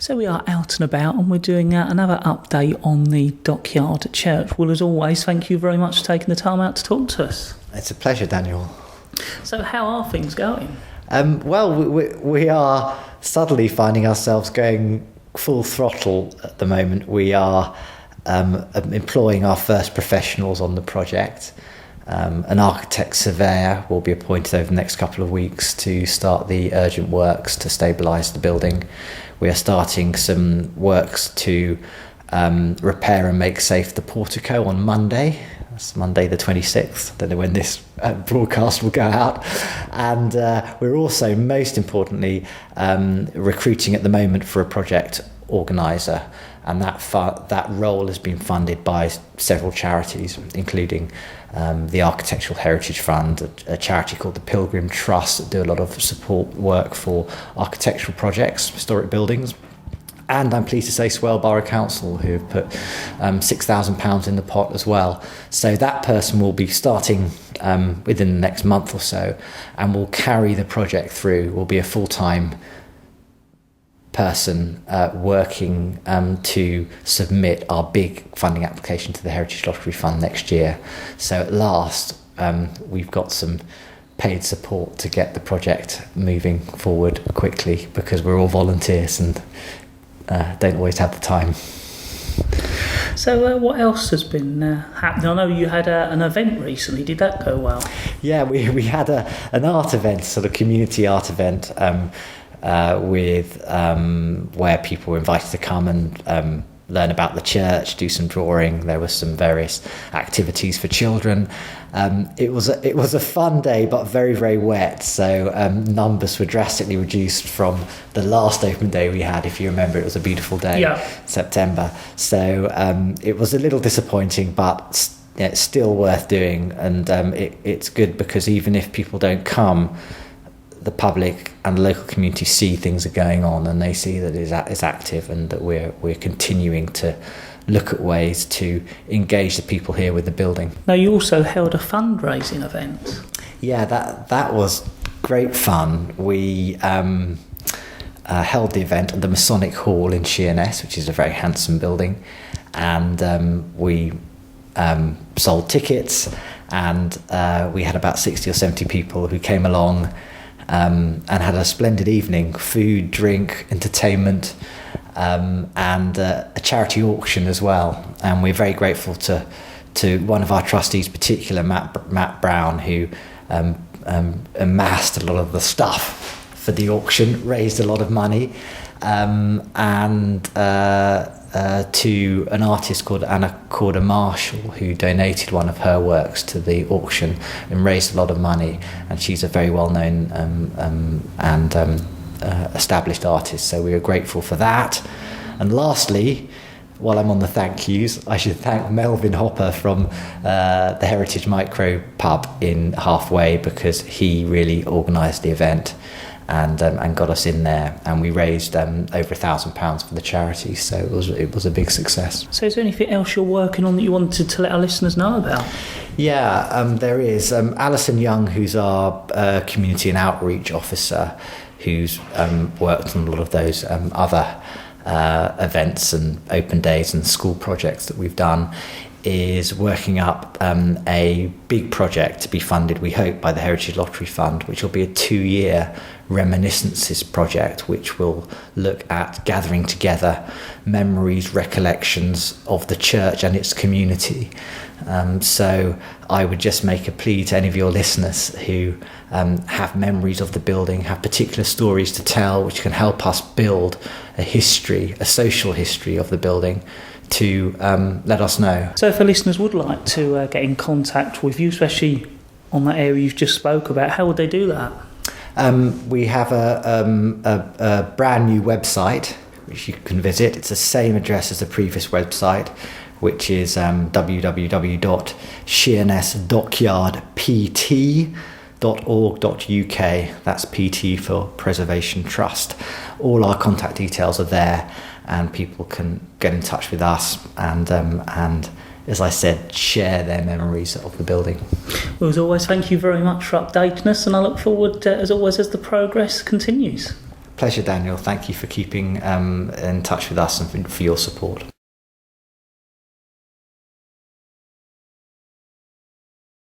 So we are out and about and we're doing another update on the Dockyard at church. Well, as always, thank you very much for taking the time out to talk to us. It's a pleasure, Daniel. So how are things going? Well, we are suddenly finding ourselves going full throttle at the moment. We are employing our first professionals on the project. An architect surveyor will be appointed over the next couple of weeks to start the urgent works to stabilise the building. We are starting some works to repair and make safe the portico on Monday. That's Monday the 26th. I don't know when this broadcast will go out. And we're also, most importantly, recruiting at the moment for a project organiser. And that role has been funded by several charities, including the Architectural Heritage Fund, a charity called the Pilgrim Trust that do a lot of support work for architectural projects, historic buildings. And I'm pleased to say Swale Borough Council, who have put £6,000 in the pot as well. So that person will be starting within the next month or so and will carry the project through, will be a full-time person working to submit our big funding application to the Heritage Lottery Fund next year. So at last we've got some paid support to get the project moving forward quickly, because we're all volunteers and don't always have the time. So what else has been happening? I know you had an event recently. Did that go well? Yeah, we had an art event, sort of community art event, with where people were invited to come and learn about the church, do some drawing. There were some various activities for children. It was a fun day, but very, very wet. So numbers were drastically reduced from the last open day we had. If you remember, it was a beautiful day, September. So it was a little disappointing, but it's still worth doing. And it's good because even if people don't come, the public and the local community see things are going on, and they see that it's active, and that we're continuing to look at ways to engage the people here with the building. Now, you also held a fundraising event. Yeah, that was great fun. We held the event at the Masonic Hall in Sheerness, which is a very handsome building, and we sold tickets, and we had about 60 or 70 people who came along and had a splendid evening, food, drink, entertainment, and a charity auction as well. And we're very grateful to one of our trustees, particular Matt Brown, who amassed a lot of the stuff for the auction, raised a lot of money, and to an artist called Anna Corder Marshall, who donated one of her works to the auction and raised a lot of money. And she's a very well-known and established artist, so we were grateful for that. And lastly, while I'm on the thank yous, I should thank Melvin Hopper from the Heritage Micro Pub in Halfway, because he really organised the event and got us in there, and we raised over £1,000 for the charity, so it was a big success. So is there anything else you're working on that you wanted to let our listeners know about? Yeah, there is. Alison Young, who's our community and outreach officer, who's worked on a lot of those other events and open days and school projects that we've done, is working up a big project to be funded, we hope, by the Heritage Lottery Fund, which will be a 2-year reminiscences project, which will look at gathering together memories, recollections of the church and its community. So I would just make a plea to any of your listeners who have memories of the building, have particular stories to tell, which can help us build a history, a social history of the building, to let us know. So if our listeners would like to get in contact with you, especially on that area you've just spoke about, how would they do that? We have a brand new website which you can visit. It's the same address as the previous website, which is www.sheernessdockyardpt.org.uk. That's PT for Preservation Trust. All our contact details are there, and people can get in touch with us and as I said, share their memories of the building. Well, as always, thank you very much for updating us, and I look forward, as always, as the progress continues. Pleasure, Daniel. Thank you for keeping in touch with us and for your support.